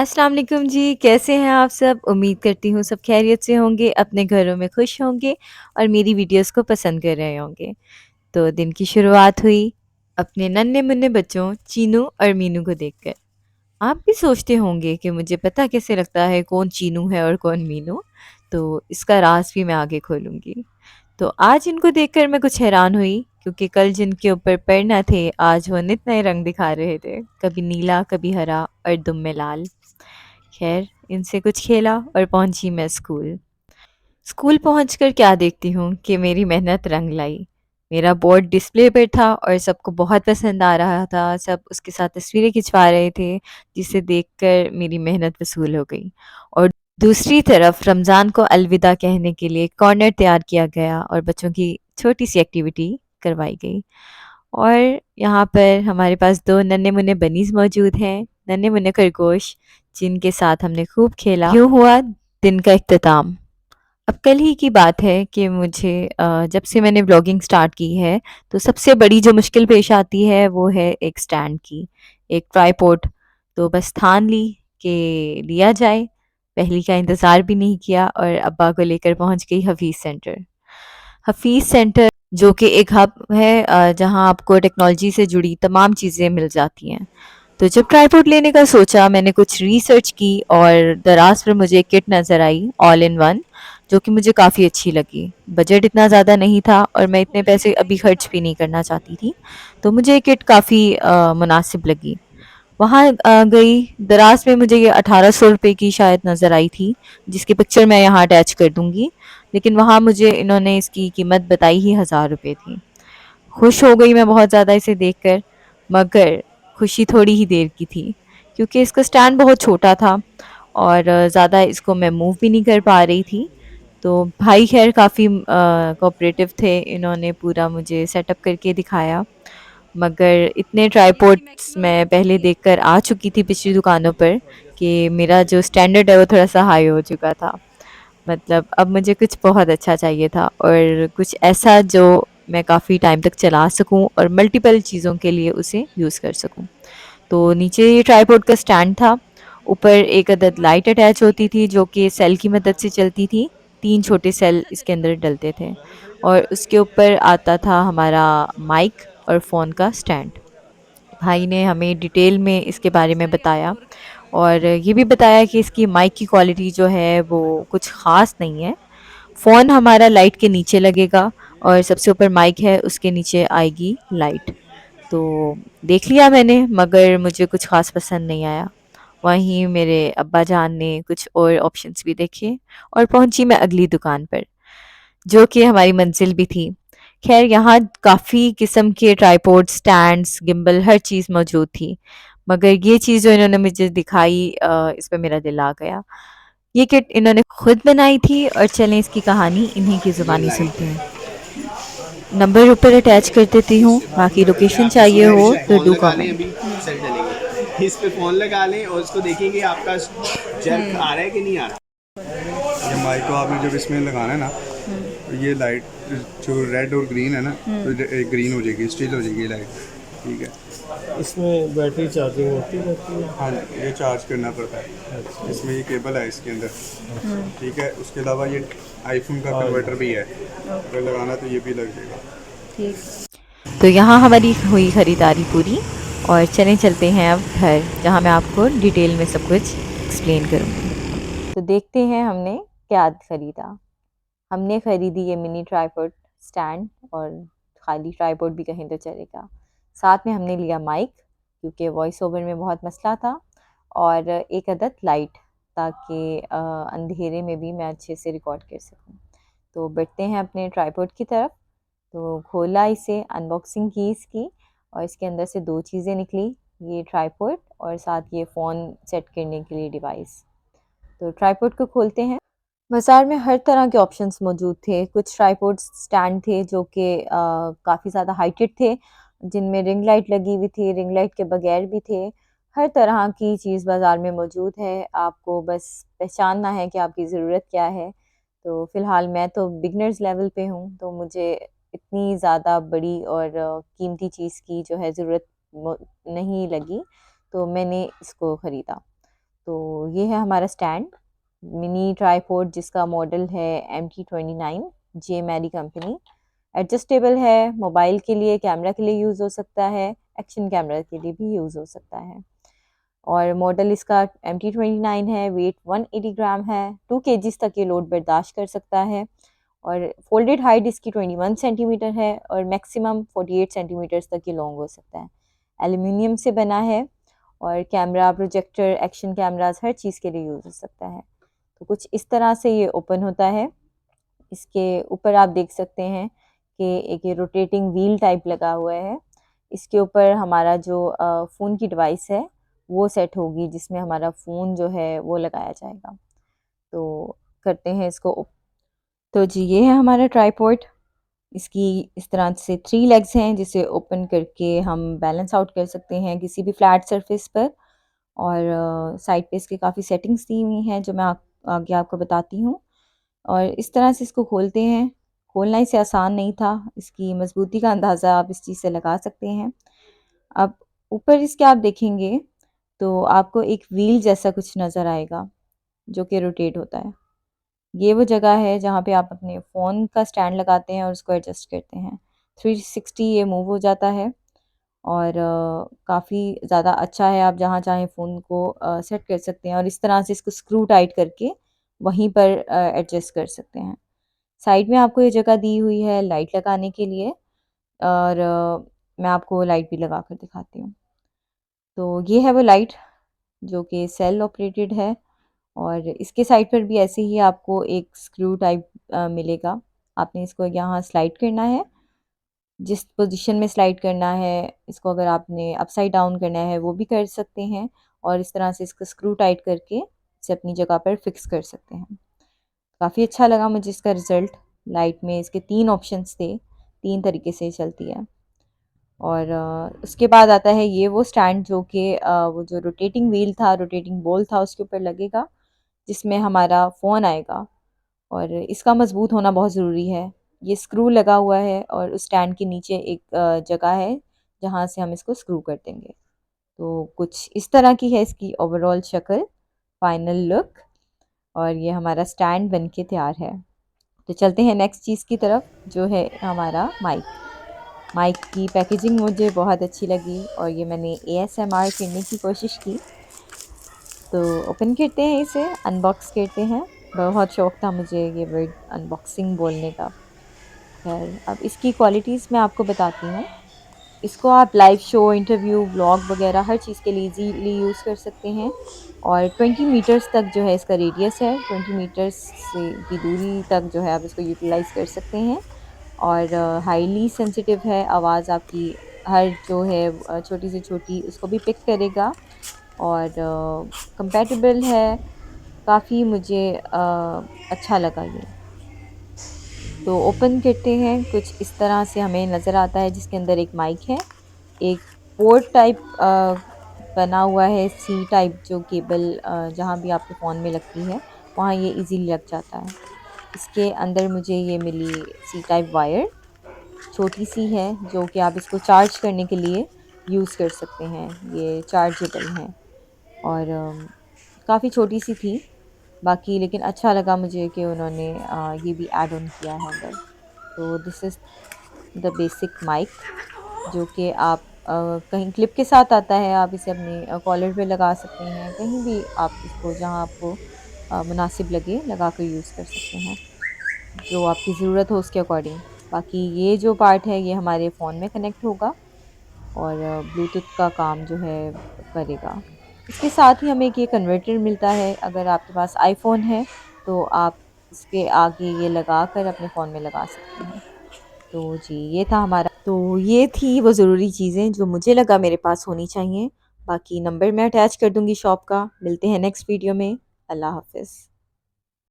अस्सलाम वालेकुम जी, कैसे हैं आप सब? उम्मीद करती हूँ सब खैरियत से होंगे, अपने घरों में खुश होंगे और मेरी वीडियोस को पसंद कर रहे होंगे। तो दिन की शुरुआत हुई अपने नन्हे-मुन्ने बच्चों चीनू और मीनू को देखकर। आप भी सोचते होंगे कि मुझे पता कैसे लगता है कौन चीनू है और कौन मीनू? तो इसका राज़ भी मैं आगे खोलूँगी। तो आज इनको देखकर मैं कुछ हैरान हुई क्योंकि कल जिनके ऊपर पर न थे, आज वो नित नए रंग दिखा रहे थे। कभी नीला, कभी हरा और दुम में लाल। खैर, इनसे कुछ खेला और पहुंची मैं स्कूल। स्कूल पहुंचकर क्या देखती हूँ कि मेरी मेहनत रंग लाई। मेरा बोर्ड डिस्प्ले पर था और सबको बहुत पसंद आ रहा था। सब उसके साथ तस्वीरें खिंचवा रहे थे, जिसे देखकर मेरी मेहनत वसूल हो गई। और दूसरी तरफ रमज़ान को अलविदा कहने के लिए कॉर्नर तैयार किया गया और बच्चों की छोटी सी एक्टिविटी करवाई गई। और यहाँ पर हमारे पास 2 नन्हे-मुन्ने बनीज़ मौजूद हैं, नन्हे-मुन्ने खरगोश, जिनके साथ हमने खूब खेला। यूँ हुआ दिन का इख्तिताम। अब कल ही की बात है कि मुझे जब से मैंने व्लॉगिंग स्टार्ट की है, तो सबसे बड़ी जो मुश्किल पेश आती है, वो है एक स्टैंड की, एक ट्राइपॉड। तो बस ठान ली कि लिया जाए। पहली का इंतज़ार भी नहीं किया और अब्बा को लेकर पहुँच गई हफ़ीज़ सेंटर। हफ़ीज़ सेंटर जो कि एक हब है जहाँ आपको टेक्नोलॉजी से जुड़ी तमाम चीज़ें मिल जाती हैं। तो जब ट्राइपॉड लेने का सोचा, मैंने कुछ रिसर्च की और दराज़ पर मुझे एक किट नज़र आई ऑल इन वन, जो कि मुझे काफ़ी अच्छी लगी। बजट इतना ज़्यादा नहीं था और मैं इतने पैसे अभी खर्च भी नहीं करना चाहती थी, तो मुझे ये किट काफ़ी मुनासिब लगी। वहाँ गई, दराज़ में मुझे ये 1800 रुपए की शायद नज़र आई थी, जिसकी पिक्चर मैं यहाँ अटैच कर दूँगी। लेकिन वहाँ मुझे इन्होंने इसकी कीमत बताई ही 1000 रुपए थी। खुश हो गई मैं बहुत ज़्यादा इसे देखकर, मगर खुशी थोड़ी ही देर की थी, क्योंकि इसका स्टैंड बहुत छोटा था और ज़्यादा इसको मैं मूव भी नहीं कर पा रही थी। तो भाई ख़ैर काफ़ी कोऑपरेटिव थे, इन्होंने पूरा मुझे सेटअप करके दिखाया। मगर इतने ट्राइपॉड्स मैं पहले देखकर आ चुकी थी पिछली दुकानों पर कि मेरा जो स्टैंडर्ड है वो थोड़ा-सा हाई हो चुका था। मतलब अब मुझे कुछ बहुत अच्छा चाहिए था और कुछ ऐसा जो मैं काफ़ी टाइम तक चला सकूं और मल्टीपल चीज़ों के लिए उसे यूज़ कर सकूं। तो नीचे ये ट्राइपॉड का स्टैंड था, ऊपर एक अदद लाइट अटैच होती थी जो कि सेल की मदद से चलती थी। 3 छोटे सेल इसके अंदर डलते थे और उसके ऊपर आता था हमारा माइक और फ़ोन का स्टैंड। भाई ने हमें डिटेल में इसके बारे में बताया और ये भी बताया कि इसकी माइक की क्वालिटी जो है वो कुछ ख़ास नहीं है। फ़ोन हमारा लाइट के नीचे लगेगा और सबसे ऊपर माइक है, उसके नीचे आएगी लाइट। तो देख लिया मैंने, मगर मुझे कुछ ख़ास पसंद नहीं आया। वहीं मेरे अब्बा जान ने कुछ और ऑप्शंस भी देखे और पहुंची मैं अगली दुकान पर, जो कि हमारी मंजिल भी थी। खैर यहाँ काफ़ी किस्म के ट्राइपॉड, स्टैंड्स, गिम्बल हर चीज़ मौजूद थी। मगर ये चीज़ जो इन्होंने मुझे दिखाई इस पे मेरा दिल आ गया। ये किट इन्होंने खुद बनाई थी और चलें इसकी कहानी इन्हीं की ये ज़ुबानी लाइट सुनते है। हैं। नंबर ऊपर अटैच कर देती हूँ, इससे बात बाकी नहीं करनी लोकेशन आपकी चाहिए हो तो फ़ोन डू लगा लें कमेंट। अभी सेल डलेगी। इस पे फ़ोन लगा लें और उसको देखें कि आपका जर्क आ रहा है कि नहीं आ रहा। ये माइक को आपने जब इसमें लगाना है ना, तो ये लाइट जो रेड और ग्रीन है ना, तो ग्रीन हो जाएगी, स्टिल हो जाएगी लाइट। ठीक है। इसमें बैटरी चार्जिंग होती रहती है। हाँ जी, ये चार्ज करना पड़ता है। अच्छा। इसमें ये केबल है इसके अंदर। ठीक है, उसके अलावा ये आईफोन का कन्वर्टर भी है, अगर लगाना तो ये भी लग जाएगा। तो यहाँ हमारी हुई खरीदारी पूरी और चलें चलते हैं अब घर, जहाँ मैं आपको डिटेल में सब कुछ एक्सप्लेन करूँगी। तो देखते हैं हमने क्या खरीदा। हमने खरीदी ये मिनी ट्राइपॉड स्टैंड, और खाली ट्राइपॉड भी कहें तो चलेगा। साथ में हमने लिया माइक, क्योंकि वॉइस ओवर में बहुत मसला था, और एक अदद लाइट, ताकि अंधेरे में भी मैं अच्छे से रिकॉर्ड कर सकूं। तो बढ़ते हैं अपने ट्राइपॉड की तरफ। तो खोला इसे, अनबॉक्सिंग की इसकी, और इसके अंदर से 2 चीज़ें निकली, ये ट्राइपॉड और साथ ये फ़ोन सेट करने के लिए डिवाइस। तो ट्राइपॉड को खोलते हैं। बाज़ार में हर तरह के ऑप्शंस मौजूद थे। कुछ ट्राइपॉड स्टैंड थे जो कि काफ़ी ज़्यादा हाइटेड थे, जिनमें रिंग लाइट लगी हुई थी, रिंग लाइट के बगैर भी थे। हर तरह की चीज़ बाज़ार में मौजूद है, आपको बस पहचानना है कि आपकी ज़रूरत क्या है। तो फ़िलहाल मैं तो बिगिनर्स लेवल पे हूँ, तो मुझे इतनी ज़्यादा बड़ी और कीमती चीज़ की जो है ज़रूरत नहीं लगी, तो मैंने इसको ख़रीदा। तो ये है हमारा स्टैंड मिनी ट्राईपोड जिसका मॉडल है MT29 JMARI कंपनी। एडजस्टेबल है, मोबाइल के लिए कैमरा के लिए यूज़ हो सकता है, एक्शन कैमरा के लिए भी यूज़ हो सकता है। और मॉडल इसका MT29 है, वेट 180 ग्राम है, 2 kgs तक ये लोड बर्दाश्त कर सकता है। और फोल्डेड हाइट इसकी 21 सेंटीमीटर है और मैक्सिमम 48 सेंटीमीटर तक ये लॉन्ग हो सकता है। एल्युमिनियम से बना है और कैमरा, प्रोजेक्टर, एक्शन कैमरास हर चीज़ के लिए यूज़ हो सकता है। तो कुछ इस तरह से ये ओपन होता है। इसके ऊपर आप देख सकते हैं कि एक ये रोटेटिंग व्हील टाइप लगा हुआ है। इसके ऊपर हमारा जो फ़ोन की डिवाइस है वो सेट होगी, जिसमें हमारा फ़ोन जो है वो लगाया जाएगा। तो करते हैं इसको। तो जी ये है हमारा ट्राईपॉड। इसकी इस तरह से 3 लेग्स हैं जिसे ओपन करके हम बैलेंस आउट कर सकते हैं किसी भी फ्लैट सरफेस पर। और साइड पे इसकी काफ़ी सेटिंग्स दी हुई हैं जो मैं आगे आपको बताती हूँ। और इस तरह से इसको खोलते हैं। खोलना इसे आसान नहीं था, इसकी मज़बूती का अंदाज़ा आप इस चीज़ से लगा सकते हैं। अब ऊपर इसके आप देखेंगे तो आपको एक व्हील जैसा कुछ नज़र आएगा जो कि रोटेट होता है। ये वो जगह है जहाँ पे आप अपने फ़ोन का स्टैंड लगाते हैं और उसको एडजस्ट करते हैं। 360 ये मूव हो जाता है और काफ़ी ज़्यादा अच्छा है। आप जहाँ चाहें फ़ोन को सेट कर सकते हैं और इस तरह से इसको स्क्रू टाइट करके वहीं पर एडजस्ट कर सकते हैं। साइड में आपको ये जगह दी हुई है लाइट लगाने के लिए और मैं आपको लाइट भी लगा कर दिखाती हूँ। तो ये है वो लाइट जो कि सेल ऑपरेटेड है और इसके साइड पर भी ऐसे ही आपको एक स्क्रू टाइप मिलेगा। आपने इसको यहाँ स्लाइड करना है, जिस पोजीशन में स्लाइड करना है। इसको अगर आपने अपसाइड डाउन करना है वो भी कर सकते हैं और इस तरह से इसको स्क्रू टाइट करके इसे अपनी जगह पर फिक्स कर सकते हैं। काफ़ी अच्छा लगा मुझे इसका रिज़ल्ट। लाइट में इसके 3 ऑप्शंस थे, 3 तरीके से चलती है। और उसके बाद आता है ये वो स्टैंड जो कि वो जो रोटेटिंग व्हील था, रोटेटिंग बॉल था उसके ऊपर लगेगा, जिसमें हमारा फ़ोन आएगा। और इसका मज़बूत होना बहुत ज़रूरी है। ये स्क्रू लगा हुआ है और उस स्टैंड के नीचे एक जगह है जहाँ से हम इसको स्क्रू कर देंगे। तो कुछ इस तरह की है इसकी ओवरऑल शक्ल, फाइनल लुक। और ये हमारा स्टैंड बन के तैयार है। तो चलते हैं नेक्स्ट चीज़ की तरफ जो है हमारा माइक। माइक की पैकेजिंग मुझे बहुत अच्छी लगी और ये मैंने ASMR करने की कोशिश की। तो ओपन करते हैं, इसे अनबॉक्स करते हैं। बहुत शौक़ था मुझे ये वर्ड अनबॉक्सिंग बोलने का। खैर अब इसकी क्वालिटीज़ मैं आपको बताती हूँ। इसको आप लाइव शो, इंटरव्यू, व्लॉग वगैरह हर चीज़ के लिए ईज़िली यूज़ कर सकते हैं। और 20 मीटर्स तक जो है इसका रेडियस है, 20 मीटर्स से की दूरी तक जो है आप इसको यूटिलाइज़ कर सकते हैं। और हाईली सेंसिटिव है, आवाज़ आपकी हर जो है छोटी से छोटी उसको भी पिक करेगा। और कंपैटिबल है, काफ़ी मुझे अच्छा लगा ये। तो ओपन करते हैं, कुछ इस तरह से हमें नज़र आता है जिसके अंदर एक माइक है, एक पोर्ट टाइप बना हुआ है, सी टाइप जो केबल जहाँ भी आपके फ़ोन में लगती है वहाँ ये इजीली लग जाता है। इसके अंदर मुझे ये मिली सी टाइप वायर, छोटी सी है जो कि आप इसको चार्ज करने के लिए यूज़ कर सकते हैं। ये चार्जेबल है और काफ़ी छोटी सी थी बाकी, लेकिन अच्छा लगा मुझे कि उन्होंने ये भी ऐड ऑन किया है अंदर। तो this is the basic mic जो कि आप कहीं क्लिप के साथ आता है, आप इसे अपने कॉलर पे लगा सकते हैं, कहीं भी आप इसको जहाँ आपको मुनासिब लगे लगा कर यूज़ कर सकते हैं, जो आपकी ज़रूरत हो उसके अकॉर्डिंग। बाकी ये जो पार्ट है ये हमारे फ़ोन में कनेक्ट होगा और ब्लूटूथ का काम जो है करेगा। इसके साथ ही हमें एक ये कन्वर्टर मिलता है, अगर आपके पास आईफ़ोन है तो आप इसके आगे ये लगा कर अपने फ़ोन में लगा सकते हैं। तो जी ये था हमारा, तो ये थी वो ज़रूरी चीज़ें जो मुझे लगा मेरे पास होनी चाहिए। बाकी नंबर मैं अटैच कर दूँगी शॉप का। मिलते हैं नेक्स्ट वीडियो में। अल्लाह हाफ़िज़।